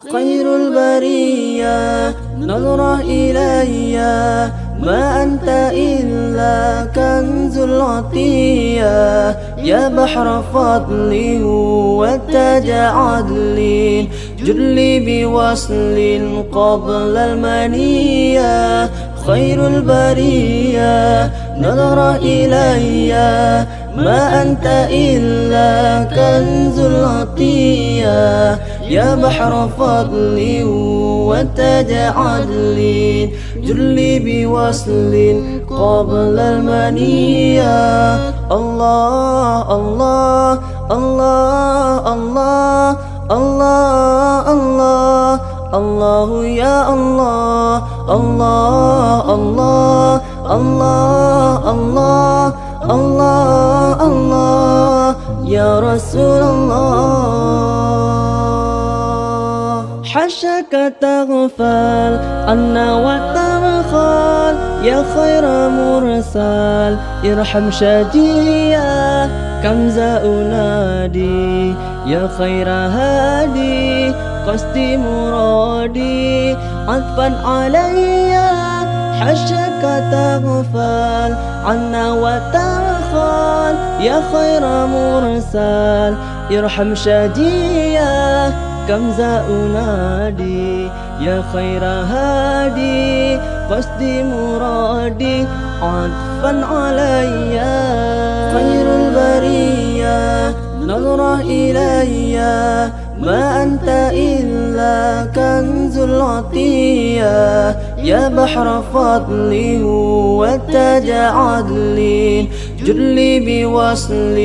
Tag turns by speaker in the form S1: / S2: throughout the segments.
S1: خير البرية نظرة إلي، ما أنت إلا كنز العطية. يا بحر فضل وتاج عدل، جلي بوصل قبل المنية. خير البرية نظرة إلي، ما أنت إلا كنز العطية. يا بحر فضل وتاج عدل، جلي بوصل قبل المنية. الله الله الله الله الله الله الله يا الله الله الله الله الله الله الله يا رسول الله. حشاك تغفل عنا وترخل، يا خير مرسل ارحم شجيا. كنز أنادي يا خير هادي، قصدي مرادي عطفا علي. حشاك تغفل عنا وترخل، يا خير مرسل ارحم شجيا. كنز أنادي يا خير هادي، قصدي مرادي عطفا علي. خير البرية نظرة إلي، ما أنت إلا كنز العطية. يا بحر فضل وتاج عدل، جلي بوصل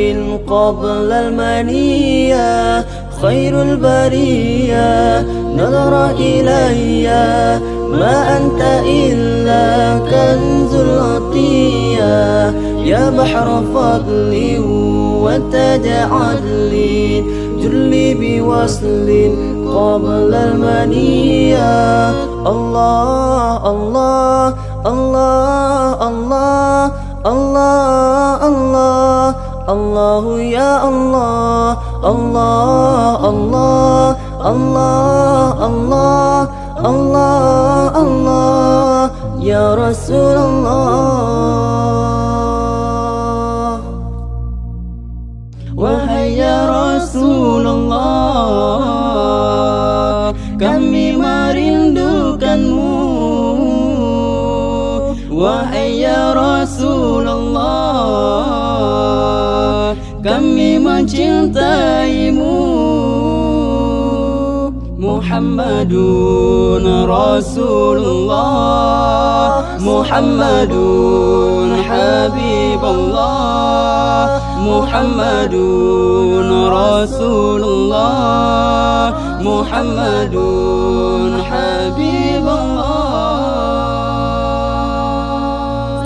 S1: قبل المنية. خير البرية نظرة إلي، ما أنت إلا كنز العطية. يا بحر فضل وتاج عدل، جلي بوصل قبل المنية. الله الله الله الله الله الله الله يا الله الله الله الله الله الله الله يا رسول الله.
S2: Wahai ya Rasulullah, kami merindukanmu. Wahai ya Rasulullah, kami mencintaimu. Muhammadun Rasulullah, Muhammadun Habibullah, Muhammadun Rasulullah, Muhammadun Habibullah.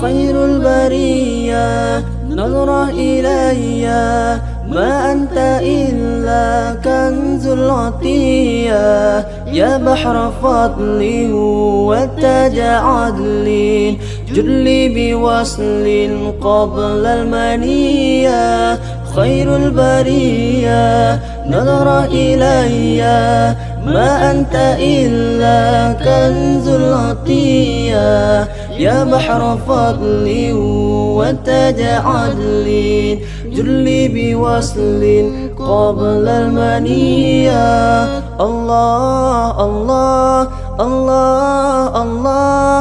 S1: خير البرية نظرة إلي، ما أنت إلا كنز العطية. يا بحر فضل وتاج عدل، جلي بوصل قبل المنية. خير البرية نظرة إلي، ما أنت إلا كنز العطية. يا بحر فضل وتاج عدل، جلي بوصل قبل المنية. الله الله الله الله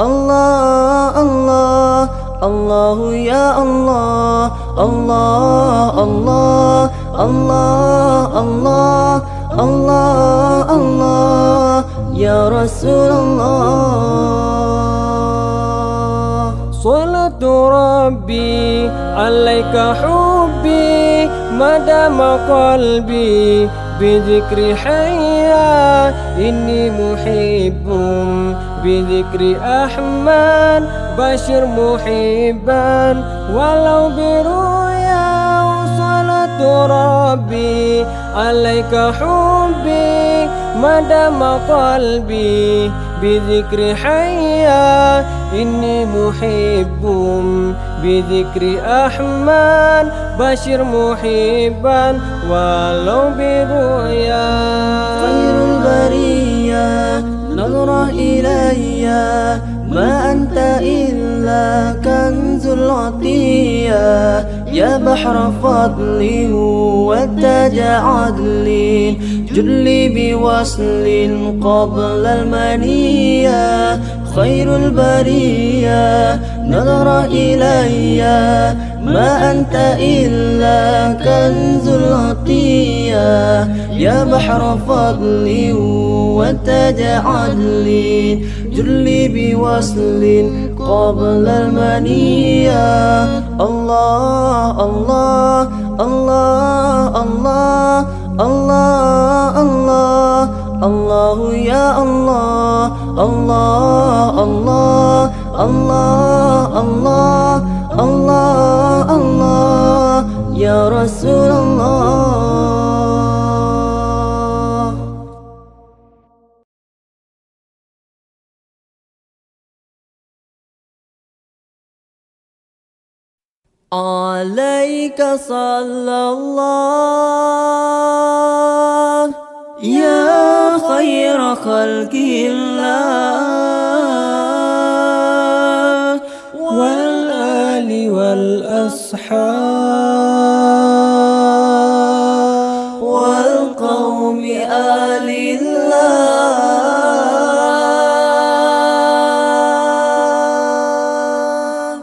S1: الله الله الله يا الله الله الله الله الله الله الله يا رسول الله.
S2: صلاة ربي عليك حبي، ما دام قلبي بذكر حيا. إني محب بذكر أحمد، بشر محبا ولو برؤيا. صلاة ربي عليك حبي، ما دام قلبي بذكر حيا. إني محب بذكر أحمد، بشر محبا ولو برؤيا.
S1: خير البرية نظرة إلي ما أنت إلا كنز العطية يا بحر فضل وتاج عدل جلي بوصل قبل المنية خير البرية نظر إلي ما أنت إلا كنز العطية يا بحر فضل وتاج عدل جلي بوصل قبل المنية الله الله الله الله الله الله الله يا الله الله الله الله الله الله الله يا رسول الله عليك صلى الله يا خير خلق الله
S2: والآل والأصحاب
S1: والقوم آل الله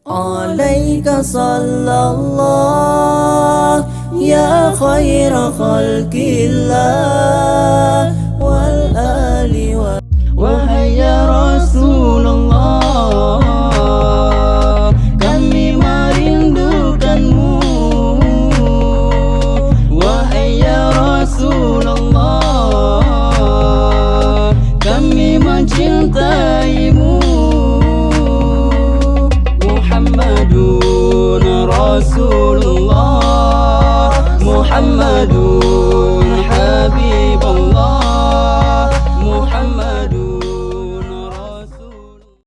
S1: عليك صلى الله يا خير خلق الله والآل وهيا رسول Allah kami merindukanmu wahai ya Rasulullah kami mencintaimu Muhammadun Rasulullah Muhammadun